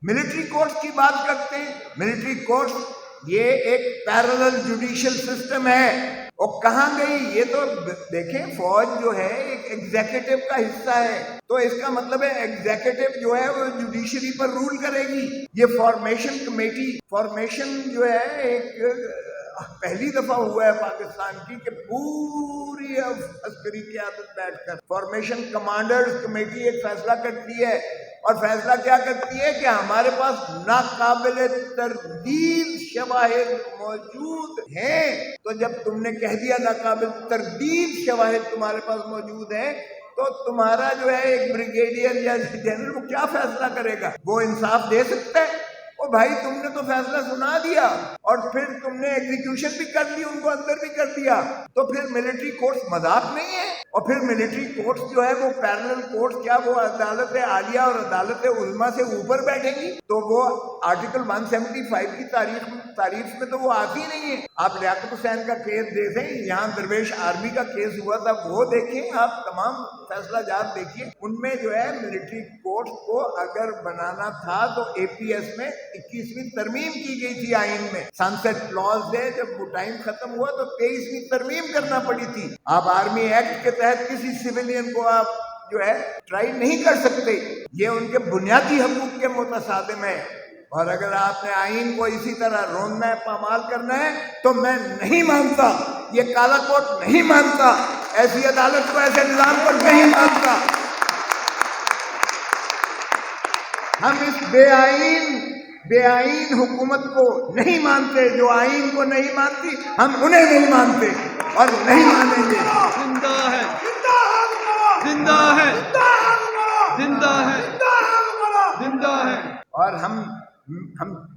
Military courts کی بات کرتے ہیں. ملٹری کورٹس یہ ایک پیرلل جوڈیشل سسٹم ہے. اور کہاں گئی یہ تو دیکھیں، فوج جو ہے ایک ایگزیکٹو کا حصہ ہے، تو اس کا مطلب ہے ایگزیکٹو جو ہے وہ جوڈیشری پر رول کرے گی. یہ فارمیشن کمیٹی، فارمیشن جو ہے ایک پہلی دفعہ ہوا ہے پاکستان کی کہ پوری عسکری قیادت بیٹھ کر فارمیشن کمانڈرز کمیٹی ایک فیصلہ کرتی ہے. اور فیصلہ کیا کرتی ہے کہ ہمارے پاس ناقابل تردید شواہد موجود ہیں. تو جب تم نے کہہ دیا ناقابل تردید شواہد تمہارے پاس موجود ہیں، تو تمہارا جو ہے ایک بریگیڈیئر یا جنرل وہ کیا فیصلہ کرے گا؟ وہ انصاف دے سکتا ہے؟ او بھائی، تم نے تو فیصلہ سنا دیا اور پھر تم نے ایگزیکیوشن بھی کر لی، ان کو اندر بھی کر دیا. تو پھر ملٹری کورٹس مذاق نہیں ہے. اور پھر ملٹری کورٹس جو ہے وہ پیرلل کورٹس، کیا وہ عدالت عالیہ اور عدالت عظمیٰ سے اوپر بیٹھیں گی؟ تو وہ آرٹیکل 175 کی تعریف میں تو وہ آتی نہیں ہے. آپ لیاقت حسین کا کیس دیکھیں، یہاں درویش آرمی کا کیس ہوا تھا، وہ دیکھیں، آپ تمام فیصلہ جات دیکھیے. ان میں جو ہے ملٹری کورٹس کو اگر بنانا تھا تو اے پی ایس میں 21ویں ترمیم کی گئی تھی آئین میں. سنسیٹ کلاز ہے، جب وہ ٹائم ختم ہوا تو 23ویں ترمیم کرنا پڑی تھی. آپ آرمی ایکٹ کے تحت کسی سویلین کو آپ جو ہے ٹرائی نہیں کر سکتے. یہ ان کے بنیادی حقوق کے متصادم ہے. اور اگر آپ نے آئین کو اسی طرح روندنا ہے، پامال کرنا ہے، تو میں نہیں مانتا، یہ کالا کوٹ نہیں مانتا، ایسی عدالت کو، ایسے نظام کو نہیں مانتا. ہم اس بے آئین حکومت کو نہیں مانتے. جو آئین کو نہیں مانتی، ہم انہیں نہیں مانتے اور نہیں مانیں گے. زندہ ہے، زندہ ہے، زندہ ہے، زندہ ہے. اور ہم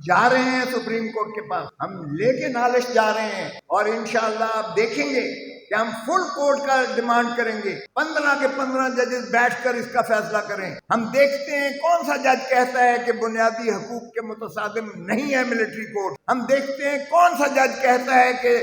جا رہے ہیں سپریم کورٹ کے پاس، ہم لے کے نالش جا رہے ہیں. اور انشاءاللہ آپ دیکھیں گے کہ ہم فل کورٹ کا ڈیمانڈ کریں گے. 15 کے 15 ججز بیٹھ کر اس کا فیصلہ کریں. ہم دیکھتے ہیں کون سا جج کہتا ہے کہ بنیادی حقوق کے متصادم نہیں ہے ملٹری کورٹ. ہم دیکھتے ہیں کون سا جج کہتا ہے کہ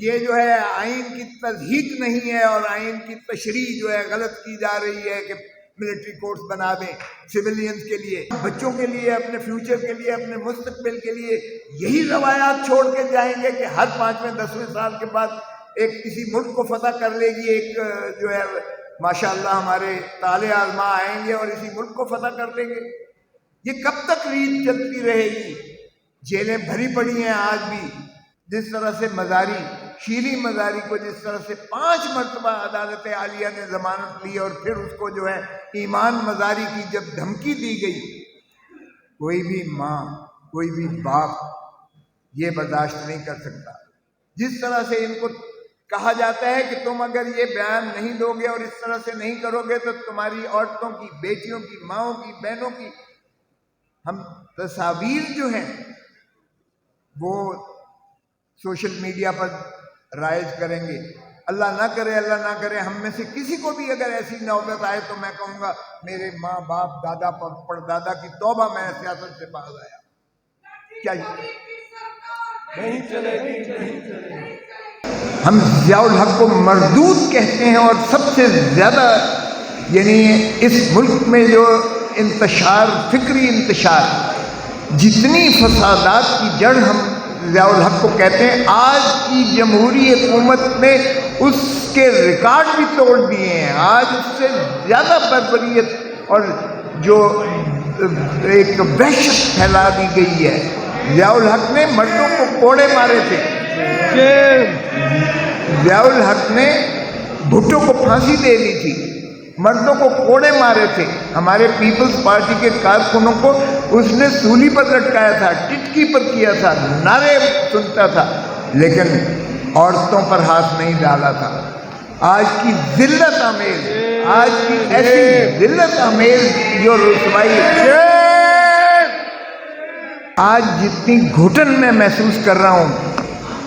یہ جو ہے آئین کی تضحیق نہیں ہے اور آئین کی تشریح جو ہے غلط کی جا رہی ہے کہ ملٹری کورٹس بنا دیں سویلینز کے لیے، بچوں کے لیے، اپنے فیوچر کے لیے، اپنے مستقبل کے لیے. یہی روایات چھوڑ کے جائیں گے کہ ہر 5ویں 10ویں سال کے بعد ایک کسی ملک کو فتح کر لے گی ایک جو ہے ماشاءاللہ ہمارے طالع آزما آئیں گے اور اسی ملک کو فتح کر لیں گے. یہ کب تک ریت چلتی رہے گی؟ جیلیں بھری پڑی ہیں آج بھی. جس طرح سے مزاری، شیریں مزاری کو جس طرح سے 5 مرتبہ عدالت عالیہ نے ضمانت لی اور پھر اس کو جو ہے ایمان مزاری کی جب دھمکی دی گئی، کوئی بھی ماں، کوئی بھی باپ یہ برداشت نہیں کر سکتا. جس طرح سے ان کو کہا جاتا ہے کہ تم اگر یہ بیان نہیں دو گے اور اس طرح سے نہیں کرو گے تو تمہاری عورتوں کی، بیٹیوں کی، ماؤں کی، بہنوں کی ہم تصاویر جو ہیں وہ سوشل میڈیا پر رائج کریں گے. اللہ نہ کرے ہم میں سے کسی کو بھی اگر ایسی نوبت آئے تو میں کہوں گا میرے ماں باپ، دادا پردادا کی توبہ، میں سیاست سے باز آیا. کیا نہیں چلے گی، نہیں چلے گی. ہم ضیاء الحق کو مردود کہتے ہیں. اور سب سے زیادہ یعنی اس ملک میں جو انتشار، فکری انتشار، جتنی فسادات کی جڑ ہم ضیاء الحق کو کہتے ہیں، آج کی جمہوری حکومت نے اس کے ریکارڈ بھی توڑ دیے ہیں. آج اس سے زیادہ بربریت اور جو ایک وحشت پھیلا دی گئی ہے. ضیاء الحق نے مردوں کو کوڑے مارے تھے، ضیاء الحق نے بھٹو کو پھانسی دے دی تھی، مردوں کو کوڑے مارے تھے. ہمارے پیپلز پارٹی کے کارکنوں کو اس نے سولی پر لٹکایا تھا، ٹٹکی پر کیا تھا، نعرے سنتا تھا، لیکن عورتوں پر ہاتھ نہیں ڈالا تھا. آج کی ذلت آمیز، آج کی ایسی ذلت آمیز جو رسوائی، آج جتنی گھٹن میں محسوس کر رہا ہوں،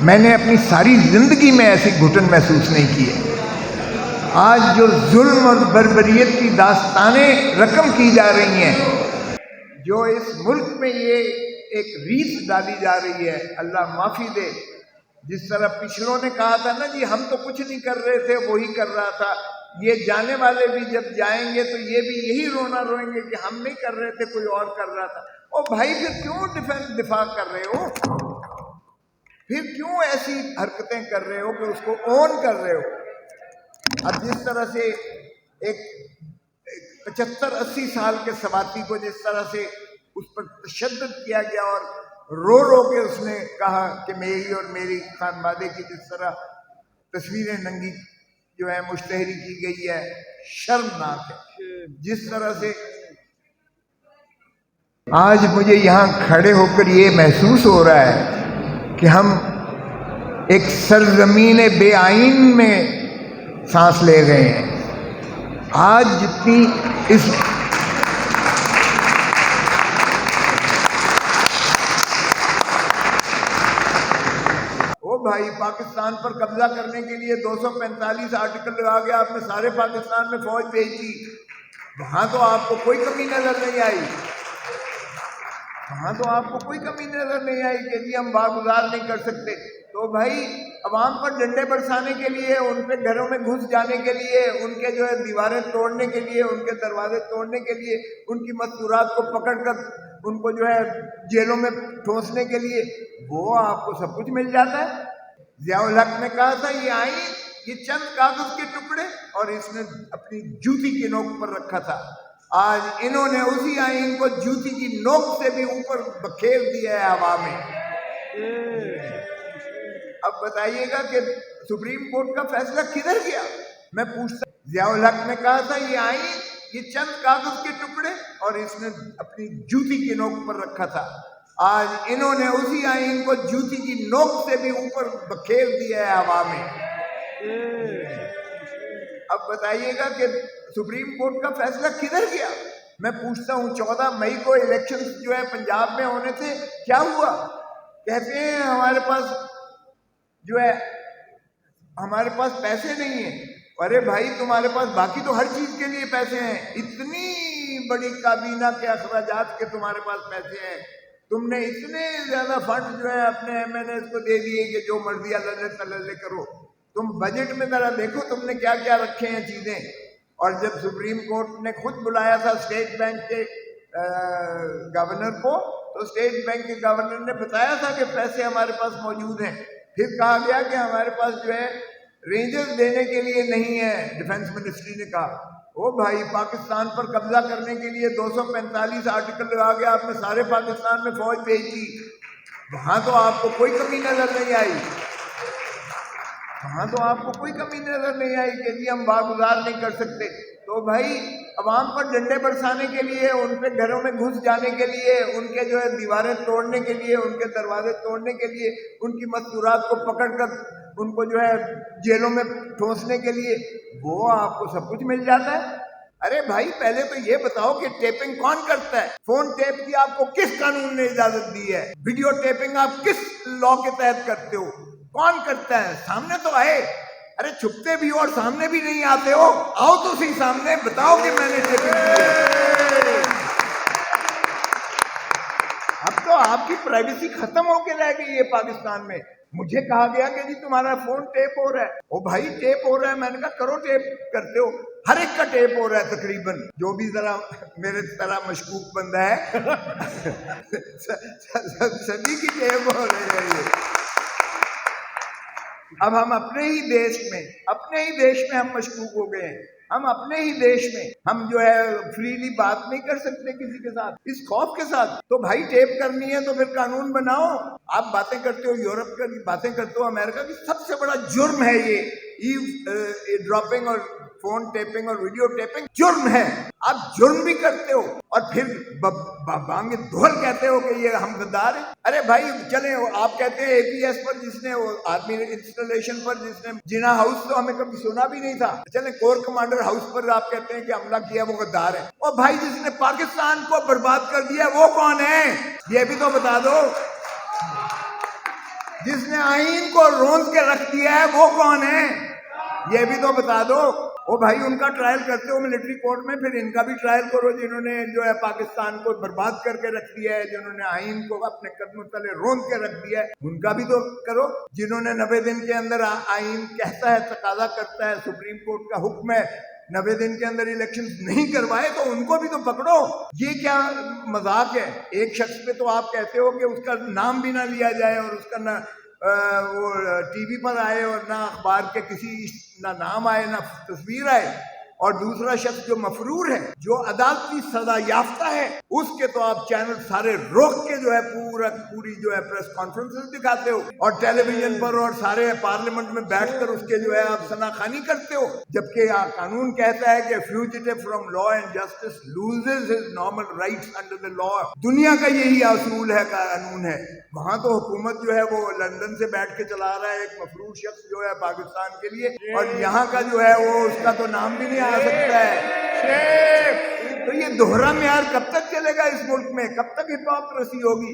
میں نے اپنی ساری زندگی میں ایسی گھٹن محسوس نہیں کی ہے. آج جو ظلم اور بربریت کی داستانیں رقم کی جا رہی ہیں، جو اس ملک میں یہ ایک ریت ڈالی جا رہی ہے، اللہ معافی دے. جس طرح پچھلوں نے کہا تھا نا جی ہم تو کچھ نہیں کر رہے تھے، وہی کر رہا تھا، یہ جانے والے بھی جب جائیں گے تو یہ بھی یہی رونا روئیں گے کہ ہم نہیں کر رہے تھے، کوئی اور کر رہا تھا۔ او بھائی پھر کیوں دفاع کر رہے ہو؟ پھر کیوں ایسی حرکتیں کر رہے ہو کہ اس کو اون کر رہے ہو؟ اب جس طرح سے ایک 75-80 سال کے سواتی کو جس طرح سے اس پر تشدد کیا گیا اور رو رو کے اس نے کہا کہ میری اور میری خانوادے کی جس طرح تصویریں ننگی جو ہے مشتہری کی گئی ہے، شرمناک ہے۔ جس طرح سے آج مجھے یہاں کھڑے ہو کر یہ محسوس ہو رہا ہے کہ ہم ایک سرزمین بے آئین میں سانس لے رہے ہیں۔ آج جتنی اس بھائی پاکستان پر قبضہ کرنے کے لیے 245 آرٹیکل لگا کے آپ نے سارے پاکستان میں فوج بھیج دی، وہاں تو آپ کو کوئی کمی نظر نہیں آئی، وہاں تو آپ کو کوئی کمی نظر نہیں آئی کہ جی ہم واگزار نہیں کر سکتے۔ تو بھائی عوام پر ڈنڈے برسانے کے لیے، ان پہ گھروں میں گھس جانے کے لیے، ان کے جو ہے دیواریں توڑنے کے لیے، ان کے دروازے توڑنے کے لیے، ان کی مستورات کو پکڑ کر ان کو جو ہے جیلوں میں ٹھونسنے کے لیے، وہ آپ کو سب کچھ مل جاتا ہے۔ ضیاء الحق نے کہا تھا یہ آئین یہ چند کاغذ کے ٹکڑے، اور اس نے اپنی جوتی کی نوک پر رکھا تھا۔ آج انہوں نے اسی آئین کو جوتی کی نوک سے بھی اوپر بکھیر دیا ہے ہوا میں۔ اب بتائیے گا کہ سپریم کورٹ کا فیصلہ کدھر گیا؟ میں پوچھتا ہوں۔ ضیاء الحق نے کہا تھا یہ آئین یہ چند کاغذ کے ٹکڑے، اور اس نے اپنی جوتی کی نوک پر رکھا تھا۔ آج انہوں نے اسی آئین کو جوتی کی نوک سے بھی اوپر بکھیر دیا ہے ہوا میں۔ اب بتائیے گا کہ سپریم کورٹ کا فیصلہ کدھر گیا؟ میں پوچھتا ہوں 14 مئی کو الیکشن جو ہے پنجاب میں ہونے تھے، کیا ہوا؟ کہتے ہیں ہمارے پاس جو ہے ہمارے پاس پیسے نہیں ہیں۔ ارے بھائی تمہارے پاس باقی تو ہر چیز کے لیے پیسے ہیں، اتنی بڑی کابینہ کے اخراجات کے تمہارے پاس پیسے ہیں، تم نے اتنے زیادہ فنڈ جو ہے اپنے ایم این ایز کو دے دیے کہ جو مرضی اللہ تللے کرو۔ تم بجٹ میں ذرا دیکھو تم نے کیا کیا رکھے ہیں چیزیں۔ اور جب سپریم کورٹ نے خود بلایا تھا اسٹیٹ بینک کے گورنر کو، تو اسٹیٹ بینک کے گورنر نے بتایا تھا کہ پیسے ہمارے پاس موجود ہیں۔ پھر کہا گیا کہ ہمارے پاس جو ہے رینجرز دینے کے لیے نہیں ہے، ڈیفنس منسٹری نے کہا۔ او بھائی پاکستان پر قبضہ کرنے کے لیے 245 آرٹیکل لگا کے آپ نے سارے پاکستان میں فوج بھیج دی، وہاں تو آپ کو کوئی کمی نظر نہیں آئی، وہاں تو آپ کو کوئی کمی نظر نہیں آئی کہ جی ہم واگزار نہیں کر سکتے۔ تو بھائی عوام پر ڈنڈے برسانے کے لیے، ان پہ گھروں میں گھس جانے کے لیے، ان کے جو ہے دیواریں توڑنے کے لیے، ان کے دروازے توڑنے کے لیے، ان کی مستورات کو پکڑ کر ان کو جو ہے جیلوں میں ٹھونسنے کے لیے، وہ آپ کو سب کچھ مل جاتا ہے۔ ارے بھائی پہلے تو یہ بتاؤ کہ ٹیپنگ کون کرتا ہے؟ فون ٹیپ کی آپ کو کس قانون نے اجازت دی ہے؟ ویڈیو ٹیپنگ آپ کس لا کے تحت کرتے ہو؟ کون کرتا ہے؟ سامنے تو آئے۔ ارے چھپتے بھی ہو اور سامنے بھی نہیں آتے ہو، آؤ تو صحیح سامنے، بتاؤ کہ میں نے ٹیپنگ کی ہے۔ اب تو آپ کی پرائیویسی ختم ہو کے رہ گئی ہے پاکستان میں۔ مجھے کہا گیا کہ جی تمہارا فون ٹیپ ہو رہا ہے۔ او بھائی ٹیپ ہو رہا ہے، میں نے کہا کرو ٹیپ، کرتے ہو، ہر ایک کا ٹیپ ہو رہا ہے تقریباً، جو بھی ذرا میرے طرح مشکوک بندہ ہے سبھی کی ٹیپ ہو رہی ہے یہ۔ اب ہم اپنے ہی دیش میں ہم مشکوک ہو گئے ہیں۔ ہم اپنے ہی دیش میں ہم جو ہے فریلی بات نہیں کر سکتے کسی کے ساتھ، اس خوف کے ساتھ۔ تو بھائی ٹیپ کرنی ہے تو پھر قانون بناؤ۔ آپ باتیں کرتے ہو یورپ کی، باتیں کرتے ہو امریکہ کی، سب سے بڑا جرم ہے یہ ایو ڈراپنگ اور فون ٹیپنگ اور ویڈیو ٹیپنگ جرم ہے۔ آپ جرم بھی کرتے ہو اور پھر بانگ دھول کہتے ہو کہ یہ ہم غدار ہیں۔ ارے بھائی چلیں، آپ کہتے ہیں اے پی ایس پر جس نے آرمی انسٹالیشن پر جس نے جنا ہاؤس تو ہمیں کبھی سنا بھی نہیں تھا، چلیں کور کمانڈر ہاؤس پر آپ کہتے ہیں کہ حملہ کیا وہ غدار ہے۔ اور بھائی جس نے پاکستان کو برباد کر دیا وہ کون ہے؟ یہ بھی تو بتا دو۔ جس نے آئین کو روند کے رکھ دیا ہے وہ کون ہے؟ یہ بھی تو بتا دو۔ وہ بھائی ان کا ٹرائل کرتے ہو ملٹری کورٹ میں، پھر ان کا بھی ٹرائل کرو جنہوں نے جو ہے پاکستان کو برباد کر کے رکھ دیا ہے، جنہوں نے آئین کو اپنے قدموں تلے روند کے رکھ دیا ہے، ان کا بھی تو کرو۔ جنہوں نے 90 دن کے اندر آئین کہتا ہے، تقاضا کرتا ہے، سپریم کورٹ کا حکم ہے 90 دن کے اندر الیکشن نہیں کروائے، تو ان کو بھی تو پکڑو۔ یہ کیا مذاق ہے؟ ایک شخص پہ تو آپ کہتے ہو کہ اس کا نام بھی نہ لیا جائے اور اس کا نہ وہ ٹی وی پر آئے اور نہ اخبار کے کسی نہ نام آئے نہ تصویر آئے، اور دوسرا شخص جو مفرور ہے، جو عدالتی سزا یافتہ ہے، اس کے تو آپ چینل سارے روک کے جو ہے پوری جو ہے پریس کانفرنسز دکھاتے ہو، اور ٹیلی ویژن پر اور سارے پارلیمنٹ میں بیٹھ کر اس کے جو ہے آپ ثنا خوانی کرتے ہو، جبکہ قانون کہتا ہے کہ fugitive from law and justice loses his normal rights under the law. دنیا کا یہی اصول ہے، قانون ہے۔ وہاں تو حکومت جو ہے وہ لندن سے بیٹھ کے چلا رہا ہے ایک مفرور شخص جو ہے پاکستان کے لیے، اور یہاں کا جو ہے وہ اس کا تو نام بھی نہیں آ سکتا ہے۔ تو یہ دوہرا معیار کب تک چلے گا اس ملک میں؟ کب تک ہپوکریسی ہوگی؟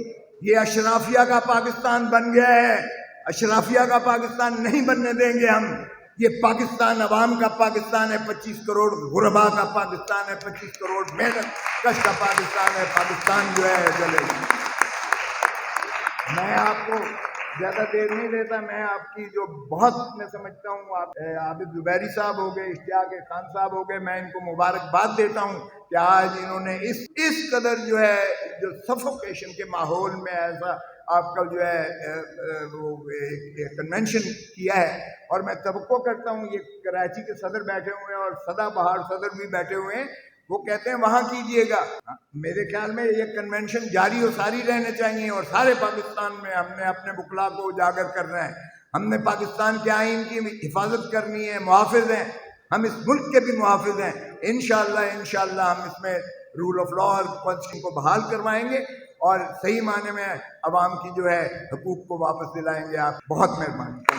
یہ اشرافیہ کا پاکستان بن گیا ہے، اشرافیہ کا پاکستان نہیں بننے دیں گے ہم۔ یہ پاکستان عوام کا پاکستان ہے، 25 کروڑ غربا کا پاکستان ہے، 25 کروڑ محنت کش کا پاکستان ہے۔ پاکستان جو ہے چلے گا۔ میں آپ کو زیادہ دیر نہیں دیتا، میں آپ کی جو بہت میں سمجھتا ہوں، آپ عابد زبیری صاحب ہو گئے، اشتیاق خان صاحب ہو گئے، میں ان کو مبارکباد دیتا ہوں کہ آج انہوں نے اس قدر جو ہے جو سفوکیشن کے ماحول میں ایسا آپ کا جو ہے وہ کنونشن کیا ہے، اور میں توقع کرتا ہوں یہ کراچی کے صدر بیٹھے ہوئے ہیں اور سدا بہار صدر بھی بیٹھے ہوئے ہیں، وہ کہتے ہیں وہاں کیجئے گا۔ میرے خیال میں یہ کنونشن جاری و ساری رہنے چاہیے، اور سارے پاکستان میں ہم نے اپنے وکلا کو اجاگر کرنا ہے۔ ہم نے پاکستان کے آئین کی حفاظت کرنی ہے، محافظ ہیں ہم، اس ملک کے بھی محافظ ہیں۔ انشاءاللہ ہم اس میں رول آف لا اور کانسٹیٹیوشن کو بحال کروائیں گے، اور صحیح معنی میں عوام کی جو ہے حقوق کو واپس دلائیں گے۔ آپ بہت مہربانی۔